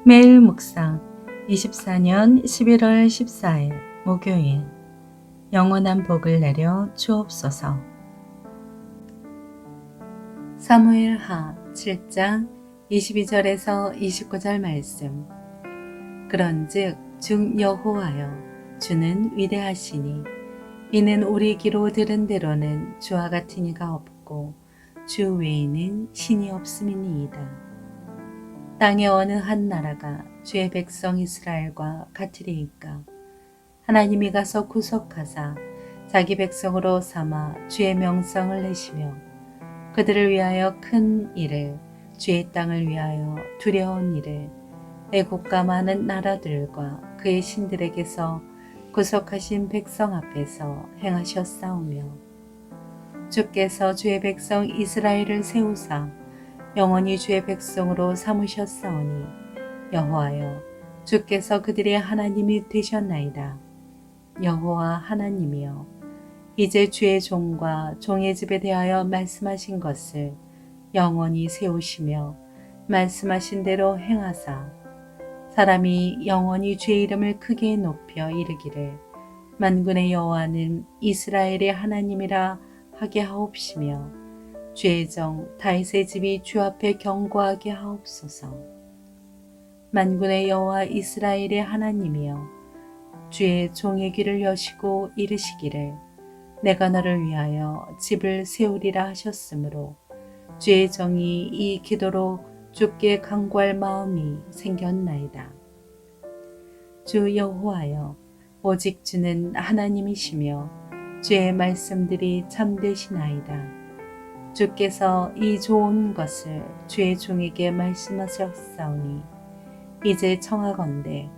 매일 묵상 24년 11월 14일 목요일 영원한 복을 내려 주옵소서. 사무엘하 7장 22절에서 29절 말씀. 그런즉 주 여호와여 주는 위대하시니 이는 우리 귀로 들은 대로는 주와 같은 이가 없고 주 외에는 신이 없음이니이다. 땅의 어느 한 나라가 주의 백성 이스라엘과 같으리이까. 하나님이 가서 구속하사 자기 백성으로 삼아 주의 명성을 내시며 그들을 위하여 큰 일을, 주의 땅을 위하여 두려운 일을 애국과 많은 나라들과 그의 신들에게서 구속하신 백성 앞에서 행하셨사오며, 주께서 주의 백성 이스라엘을 세우사 영원히 주의 백성으로 삼으셨사오니 여호와여 주께서 그들의 하나님이 되셨나이다. 여호와 하나님이여 이제 주의 종과 종의 집에 대하여 말씀하신 것을 영원히 세우시며 말씀하신 대로 행하사 사람이 영원히 주의 이름을 크게 높여 이르기를 만군의 여호와는 이스라엘의 하나님이라 하게 하옵시며 주의 종 다윗의 집이 주 앞에 경고하게 하옵소서. 만군의 여호와 이스라엘의 하나님이여 주의 종의 귀를 여시고 이르시기를 내가 너를 위하여 집을 세우리라 하셨으므로 주의 종이 이 기도로 주께 간구할 마음이 생겼나이다. 주 여호와여 오직 주는 하나님이시며 주의 말씀들이 참되시나이다. 주께서 이 좋은 것을 주의 종에게 말씀하셨사오니 이제 청하건대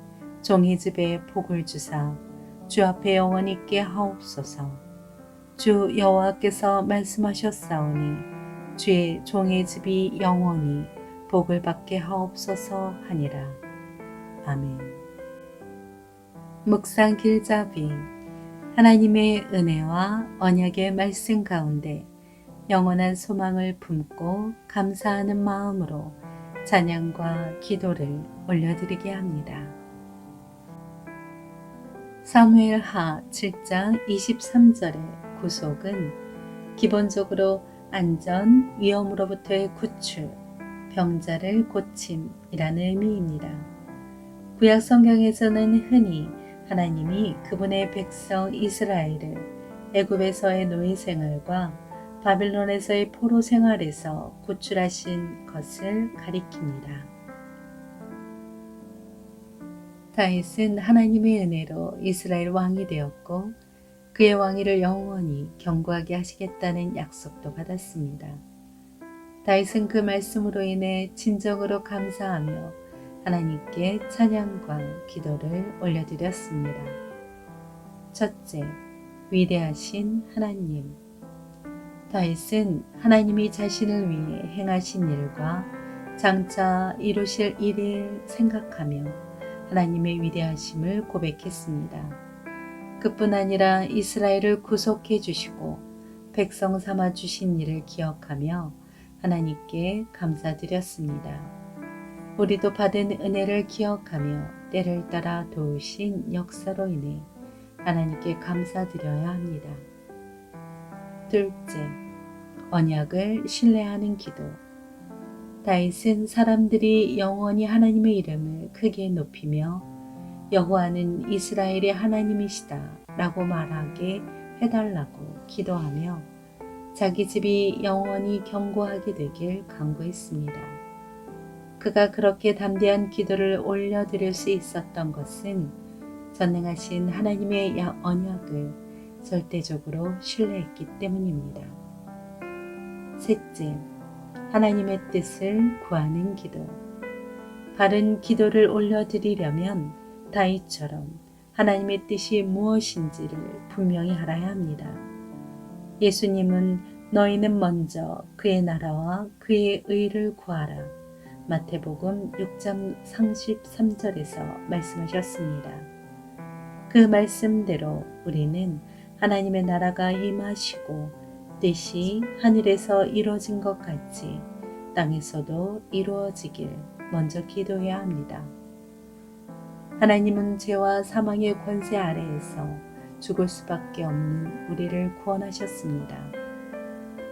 종의 집에 복을 주사 주 앞에 영원히 있게 하옵소서. 주 여호와께서 말씀하셨사오니 주의 종의 집이 영원히 복을 받게 하옵소서 하니라. 아멘. 묵상 길잡이. 하나님의 은혜와 언약의 말씀 가운데 영원한 소망을 품고 감사하는 마음으로 찬양과 기도를 올려드리게 합니다. 사무엘하 7장 23절의 구속은 기본적으로 안전, 위험으로부터의 구출, 병자를 고침이라는 의미입니다. 구약 성경에서는 흔히 하나님이 그분의 백성 이스라엘을 애굽에서의 노예 생활과 바빌론에서의 포로 생활에서 구출하신 것을 가리킵니다. 다윗은 하나님의 은혜로 이스라엘 왕이 되었고 그의 왕위를 영원히 견고하게 하시겠다는 약속도 받았습니다. 다윗은 그 말씀으로 인해 진정으로 감사하며 하나님께 찬양과 기도를 올려드렸습니다. 첫째, 위대하신 하나님. 다윗은 하나님이 자신을 위해 행하신 일과 장차 이루실 일을 생각하며 하나님의 위대하심을 고백했습니다. 그뿐 아니라 이스라엘을 구속해 주시고 백성 삼아 주신 일을 기억하며 하나님께 감사드렸습니다. 우리도 받은 은혜를 기억하며 때를 따라 도우신 역사로 인해 하나님께 감사드려야 합니다. 둘째, 언약을 신뢰하는 기도. 다윗은 사람들이 영원히 하나님의 이름을 크게 높이며 여호와는 이스라엘의 하나님이시다 라고 말하게 해달라고 기도하며 자기 집이 영원히 견고하게 되길 간구했습니다. 그가 그렇게 담대한 기도를 올려드릴 수 있었던 것은 전능하신 하나님의 언약을 절대적으로 신뢰했기 때문입니다. 셋째, 하나님의 뜻을 구하는 기도. 바른 기도를 올려드리려면 다윗처럼 하나님의 뜻이 무엇인지를 분명히 알아야 합니다. 예수님은 너희는 먼저 그의 나라와 그의 의를 구하라. 마태복음 6장 33절에서 말씀하셨습니다. 그 말씀대로 우리는 하나님의 나라가 임하시고 뜻이 하늘에서 이루어진 것 같이 땅에서도 이루어지길 먼저 기도해야 합니다. 하나님은 죄와 사망의 권세 아래에서 죽을 수밖에 없는 우리를 구원하셨습니다.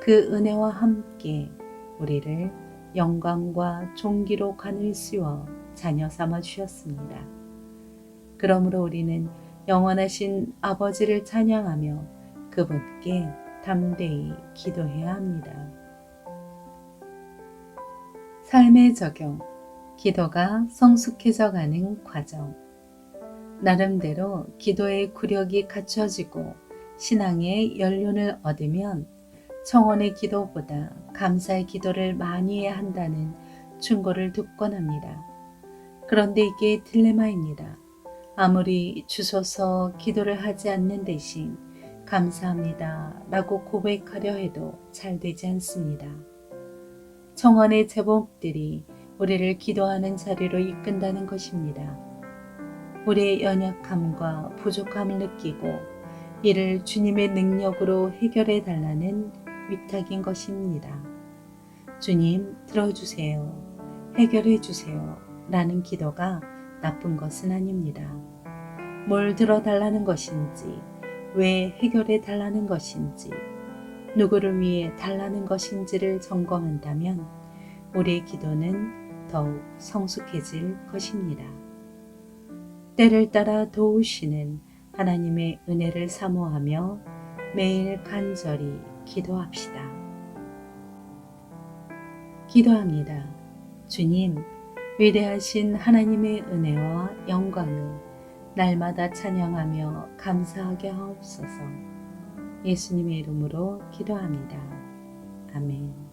그 은혜와 함께 우리를 영광과 존귀로 관을 씌워 자녀 삼아 주셨습니다. 그러므로 우리는 영원하신 아버지를 찬양하며 그분께 담대히 기도해야 합니다. 삶의 적용, 기도가 성숙해져 가는 과정. 나름대로 기도의 구력이 갖춰지고 신앙의 연륜을 얻으면 청원의 기도보다 감사의 기도를 많이 해야 한다는 충고를 듣곤 합니다. 그런데 이게 딜레마입니다. 아무리 주소서 기도를 하지 않는 대신 감사합니다 라고 고백하려 해도 잘 되지 않습니다. 청원의 제목들이 우리를 기도하는 자리로 이끈다는 것입니다. 우리의 연약함과 부족함을 느끼고 이를 주님의 능력으로 해결해 달라는 위탁인 것입니다. 주님 들어주세요. 해결해 주세요. 라는 기도가 나쁜 것은 아닙니다. 뭘 들어달라는 것인지, 왜 해결해 달라는 것인지, 누구를 위해 달라는 것인지를 점검한다면 우리의 기도는 더욱 성숙해질 것입니다. 때를 따라 도우시는 하나님의 은혜를 사모하며 매일 간절히 기도합시다. 기도합니다. 주님, 위대하신 하나님의 은혜와 영광을 날마다 찬양하며 감사하게 하옵소서. 예수님의 이름으로 기도합니다. 아멘.